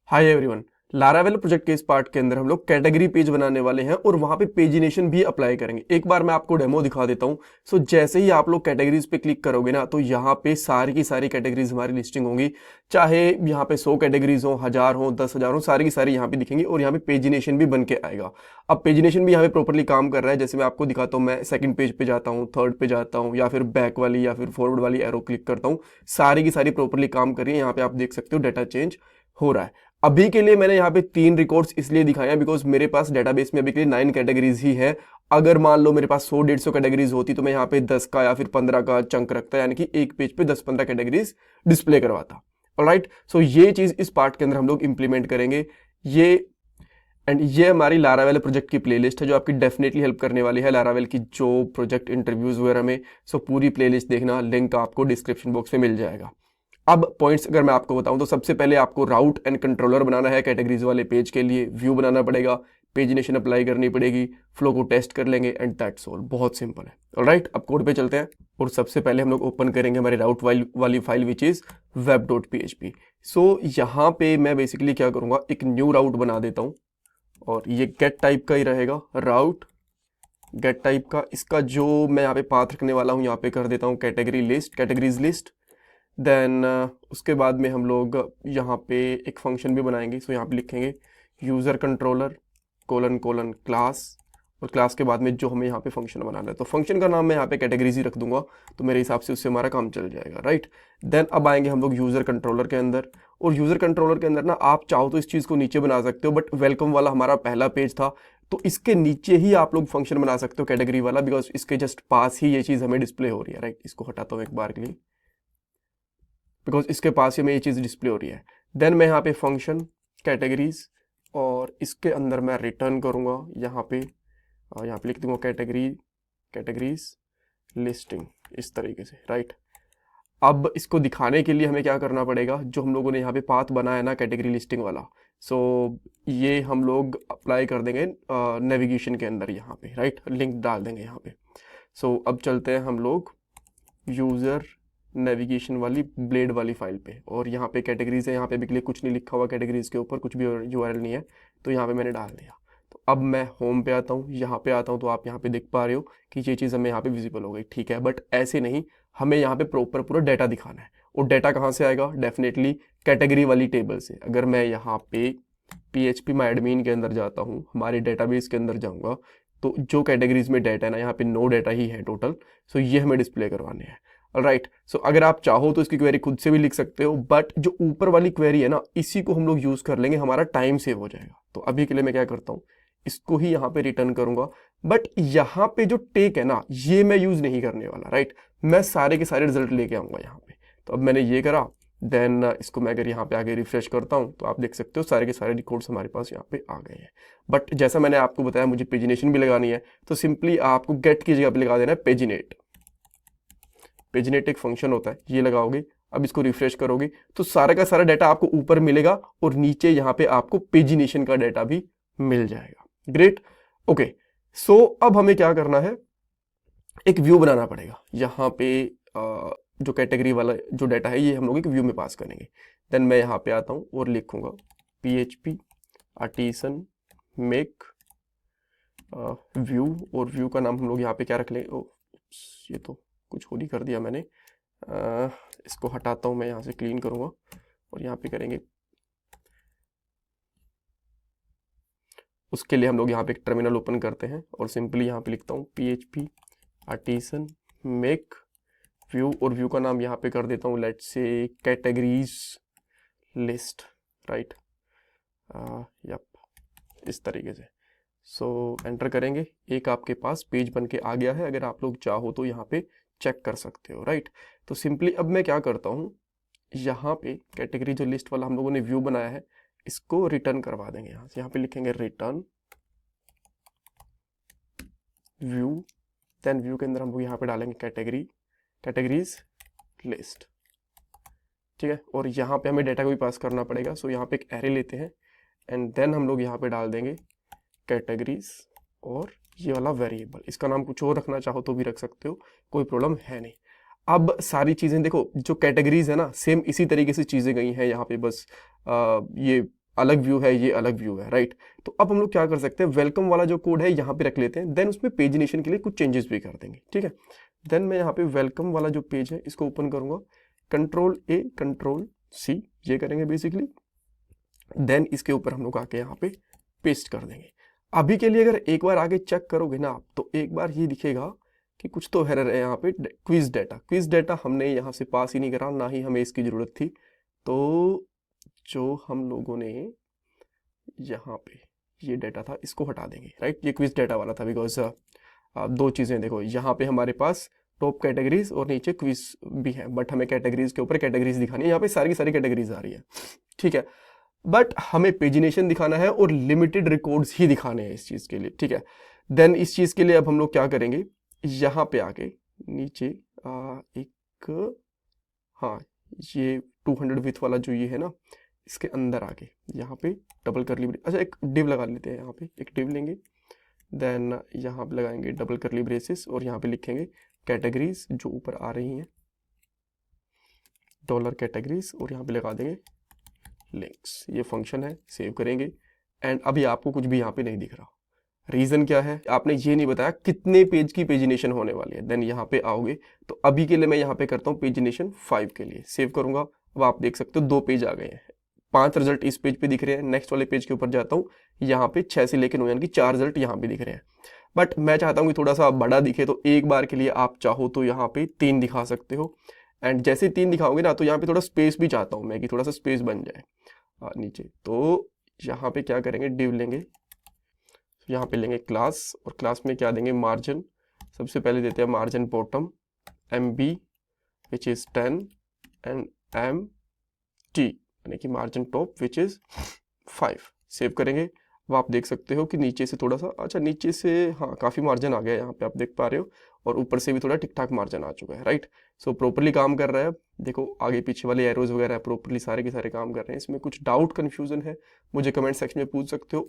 Hi everyone. Laravel project के इस part के अंदर हम लोग कैटेगरी पेज बनाने वाले हैं और वहां पे पेजिनेशन भी अप्लाई करेंगे। एक बार मैं आपको डेमो दिखा देता हूं। सो जैसे ही आप लोग कैटेगरीज पे क्लिक करोगे ना तो यहाँ पे सारी की सारी कैटेगरीज हमारी लिस्टिंग होंगी। चाहे यहाँ पे 100 कैटेगरीज हो, 1000 हो, 10,000 हो, सारी की सारी यहाँ पे दिखेंगी और यहाँ पे पेजिनेशन भी बन के आएगा। अब पेजिनेशन भी यहाँ पे प्रॉपरली काम कर रहा है। जैसे मैं आपको दिखाता हूँ, मैं सेकंड पेज पे जाता हूँ, थर्ड पे जाता हूँ या फिर बैक वाली या फिर फॉरवर्ड वाली एरो क्लिक करता हूँ, सारी की सारी प्रॉपरली काम कर रही है। यहाँ पे आप देख सकते हो डाटा चेंज हो रहा है। अभी के लिए मैंने यहाँ पे 3 रिकॉर्ड्स इसलिए दिखाए हैं बिकॉज मेरे पास डेटाबेस में अभी के लिए 9 कैटेगरीज ही है। अगर मान लो मेरे पास 100-150 कैटेगरीज होती तो मैं यहाँ पे 10 का या फिर 15 का चंक रखता, यानी कि एक पेज पे 10-15 कैटेगरीज डिस्प्ले करवाता। ऑलराइट, सो ये चीज इस पार्ट के अंदर हम लोग इंप्लीमेंट करेंगे। ये हमारी लारावेल प्रोजेक्ट की प्लेलिस्ट है जो आपकी डेफिनेटली हेल्प करने वाली है लारावेल की जो प्रोजेक्ट इंटरव्यूज वगैरह में। सो पूरी प्लेलिस्ट देखना, लिंक आपको डिस्क्रिप्शन बॉक्स में मिल जाएगा। अब पॉइंट्स अगर मैं आपको बताऊं तो सबसे पहले आपको राउट एंड कंट्रोलर बनाना है कैटेगरीज वाले पेज के लिए, व्यू बनाना पड़ेगा, पेजिनेशन अप्लाई करनी पड़ेगी, फ्लो को टेस्ट कर लेंगे एंड दैट्स ऑल। बहुत सिंपल है। ऑलराइट, अब कोड पे चलते हैं और सबसे पहले हम लोग ओपन करेंगे हमारी राउट वाली फाइल विच इज web.php। सो यहाँ पे मैं बेसिकली क्या करूँगा, एक न्यू राउट बना देता हूँ और ये गेट टाइप का ही रहेगा, राउट गेट टाइप का। इसका जो मैं यहाँ पे पाथ रखने वाला हूँ यहाँ पे कर देता हूँ कैटेगरीज लिस्ट। देन उसके बाद में हम लोग यहाँ पे एक फंक्शन भी बनाएंगे। सो यहाँ पे लिखेंगे यूज़र कंट्रोलर कोलन क्लास, और क्लास के बाद में जो हमें यहाँ पे फंक्शन बनाना है तो फंक्शन का नाम मैं यहाँ पे कैटेगरीज ही रख दूंगा, तो मेरे हिसाब से उससे हमारा काम चल जाएगा। राइट, देन अब आएंगे हम लोग यूज़र कंट्रोलर के अंदर, और यूज़र कंट्रोलर के अंदर ना आप चाहो तो इस चीज़ को नीचे बना सकते हो, बट वेलकम वाला हमारा पहला पेज था तो इसके नीचे ही आप लोग फंक्शन बना सकते हो कैटेगरी वाला, बिकॉज इसके जस्ट पास ही ये चीज़ हमें डिस्प्ले हो रही है। राइट, इसको हटाता हूँ एक बार के लिए बिकॉज इसके पास ही में ये चीज़ डिस्प्ले हो रही है। देन मैं यहाँ पे फंक्शन कैटेगरीज और इसके अंदर मैं रिटर्न करूँगा यहाँ पे लिख दूंगा कैटेगरीज लिस्टिंग इस तरीके से। राइट, अब इसको दिखाने के लिए हमें क्या करना पड़ेगा, जो हम लोगों ने यहाँ पे पाथ बनाया ना कैटेगरी लिस्टिंग वाला, सो ये हम लोग अप्लाई कर देंगे नेविगेशन के अंदर यहाँ पे। राइट, लिंक डाल देंगे यहाँ पे। सो अब चलते हैं हम लोग यूज़र नेविगेशन वाली ब्लेड वाली फाइल पे, और यहाँ पे कैटेगरीज है। यहाँ पे भी के लिए कुछ नहीं लिखा हुआ कैटेगरीज के ऊपर, कुछ भी यूआरएल नहीं है, तो यहाँ पे मैंने डाल दिया। तो अब मैं होम पे आता हूँ, यहाँ पे आता हूँ तो आप यहाँ पे देख पा रहे हो कि ये चीज़ हमें यहाँ पे विजिबल हो गई। ठीक है, बट ऐसे नहीं, हमें यहाँ पे प्रॉपर पूरा डाटा दिखाना है। और डाटा कहाँ से आएगा, डेफिनेटली कैटेगरी वाली टेबल से। अगर मैं यहाँ पे PHP माई एडमिन के अंदर जाता हूँ, हमारे डेटाबेस के अंदर जाऊँगा, तो जो कैटेगरीज में डाटा है ना, यहाँ पे 9 डाटा ही है टोटल। सो ये हमें डिस्प्ले करवाने हैं। राइट, सो अगर आप चाहो तो इसकी क्वेरी खुद से भी लिख सकते हो, बट जो ऊपर वाली क्वेरी है ना, इसी को हम लोग यूज कर लेंगे, हमारा टाइम सेव हो जाएगा। तो अभी के लिए मैं क्या करता हूँ, इसको ही यहाँ पे रिटर्न करूंगा, बट यहाँ पे जो टेक है ना, ये मैं यूज नहीं करने वाला। राइट, मैं सारे के सारे रिजल्ट लेके आऊंगा यहाँ पे। तो अब मैंने ये करा, देन इसको मैं अगर यहाँ पे आगे रिफ्रेश करता हूँ तो आप देख सकते हो सारे के सारे रिकॉर्ड्स हमारे पास यहाँ पे आ गए हैं। बट जैसा मैंने आपको बताया, मुझे पेजिनेशन भी लगानी है, तो सिंपली आपको गेट की जगह पे लगा देना है पेजिनेट। पेजिनेट एक फंक्शन होता है, ये लगाओगे। अब इसको रिफ्रेश करोगे तो सारा का सारा डाटा आपको ऊपर मिलेगा और नीचे यहाँ पे आपको पेजिनेशन का डाटा भी मिल जाएगा। Great, okay. सो अब हमें क्या करना है, एक व्यू बनाना पड़ेगा। यहाँ पे जो कैटेगरी वाला जो डाटा है ये हम लोग एक व्यू में पास करेंगे। देन मैं यहाँ पे आता हूँ और लिखूंगा PHP आर्टिसन मेक व्यू, और व्यू का नाम हम लोग यहाँ पे क्या रख लेंगे, ये तो कुछ और ही कर दिया मैंने। इसको हटाता हूँ, मैं यहाँ से क्लीन करूँगा और यहाँ पे करेंगे। उसके लिए हम लोग यहाँ पे एक टर्मिनल ओपन करते हैं और सिंपली यहाँ पे लिखता हूँ PHP आर्टिसन मेक व्यू, और व्यू का नाम यहाँ पे कर देता हूँ let's say categories list. Right, yup, इस तरीके से। सो एंटर करेंगे, एक आपके पास पेज बन के आ गया है। अगर आप लोग चाहो तो यहाँ पे चेक कर सकते हो। राइट, तो सिंपली अब मैं क्या करता हूँ, यहाँ पे कैटेगरी जो लिस्ट वाला हम लोगों ने व्यू बनाया है, इसको रिटर्न करवा देंगे। यहाँ से यहाँ पे लिखेंगे रिटर्न व्यू, देन व्यू के अंदर हम लोग यहाँ पे डालेंगे कैटेगरीज लिस्ट। ठीक है, और यहाँ पे हमें डाटा को भी पास करना पड़ेगा। सो यहाँ पे एक एरे लेते हैं एंड देन हम लोग यहाँ पे डाल देंगे कैटेगरीज और ये वाला वेरिएबल। इसका नाम कुछ और रखना चाहो तो भी रख सकते हो, कोई प्रॉब्लम है नहीं। अब सारी चीज़ें देखो, जो कैटेगरीज है ना, सेम इसी तरीके से चीज़ें गई हैं यहाँ पे, बस ये अलग व्यू है, ये अलग व्यू है, राइट। तो अब हम लोग क्या कर सकते हैं, वेलकम वाला जो कोड है यहाँ पे रख लेते हैं, देन उसमें पेजिनेशन के लिए कुछ चेंजेस भी कर देंगे, ठीक है। देन मैं यहाँ पे वेलकम वाला जो पेज है इसको ओपन करूंगा, Ctrl+A Ctrl+C ये करेंगे बेसिकली, देन इसके ऊपर हम लोग आके यहाँ पे पेस्ट कर देंगे। अभी के लिए अगर एक बार आगे चेक करोगे ना आप, तो एक बार ये दिखेगा कि कुछ तो एरर है यहाँ पे। क्विज डेटा हमने यहाँ से पास ही नहीं करा, ना ही हमें इसकी ज़रूरत थी। तो जो हम लोगों ने यहाँ पे ये डेटा था इसको हटा देंगे, राइट। ये क्विज डेटा वाला था, बिकॉज दो चीज़ें देखो, यहाँ पे हमारे पास टॉप कैटेगरीज और नीचे क्विज भी है, बट हमें कैटेगरीज के ऊपर कैटेगरीज दिखानी है, यहाँ पे सारी की सारी कैटेगरीज आ रही है, ठीक है। बट हमें पेजिनेशन दिखाना है और लिमिटेड रिकॉर्ड्स ही दिखाने हैं इस चीज़ के लिए, ठीक है। देन इस चीज़ के लिए अब हम लोग क्या करेंगे, यहाँ पे आके नीचे एक, हाँ ये 200 विथ वाला जो ये है ना, इसके अंदर आके यहाँ पे डबल करली ब्रेस, अच्छा एक डिव लगा लेते हैं, यहाँ पे एक डिव लेंगे, देन यहाँ पे लगाएंगे डबल करली ब्रेसेस और यहाँ पे लिखेंगे कैटेगरीज जो ऊपर आ रही हैं, डॉलर कैटेगरीज, और यहाँ पे लगा देंगे लिंक्स। ये फंक्शन है, सेव करेंगे। एंड अभी आपको कुछ भी यहाँ पे नहीं दिख रहा, रीजन क्या है, आपने ये नहीं बताया कितने पेज की पेजिनेशन होने वाली है। देन यहाँ पे आओगे तो अभी के लिए मैं यहाँ पे करता हूँ पेजिनेशन 5 के लिए, सेव करूंगा। अब आप देख सकते हो 2 पेज आ गए हैं, 5 रिजल्ट इस पेज पे दिख रहे हैं। नेक्स्ट वाले पेज के ऊपर जाता हूँ, यहाँ पे 6 से लेकर 9 यानी कि 4 रिजल्ट यहाँ पे दिख रहे हैं। बट मैं चाहता हूँ कि थोड़ा सा बड़ा दिखे, तो एक बार के लिए आप चाहो तो यहाँ पे 3 दिखा सकते हो। एंड जैसे 3 दिखाओगे ना, तो यहाँ पे थोड़ा स्पेस भी चाहता हूँ मैं कि थोड़ा सा स्पेस बन जाए नीचे। तो यहाँ पे क्या करेंगे, डिव लेंगे, यहाँ पे लेंगे क्लास, और क्लास में क्या देंगे, मार्जिन। सबसे पहले देते हैं margin bottom MB which is 10 and MT यानी कि margin top which is 5। Save करेंगे। अब आप देख सकते हो कि नीचे से थोड़ा सा, अच्छा नीचे से हाँ काफ़ी मार्जिन आ गया यहाँ पे, आप देख पा रहे हो, और ऊपर से भी थोड़ा ठीक ठाक मार्जिन आ चुका है, राइट। सो प्रॉपरली काम कर रहा है। अब देखो आगे पीछे वाले एरोज वगैरह प्रॉपरली सारे के सारे काम कर रहे हैं। इसमें कुछ डाउट कन्फ्यूजन है, मुझे कमेंट सेक्शन में पूछ सकते हो।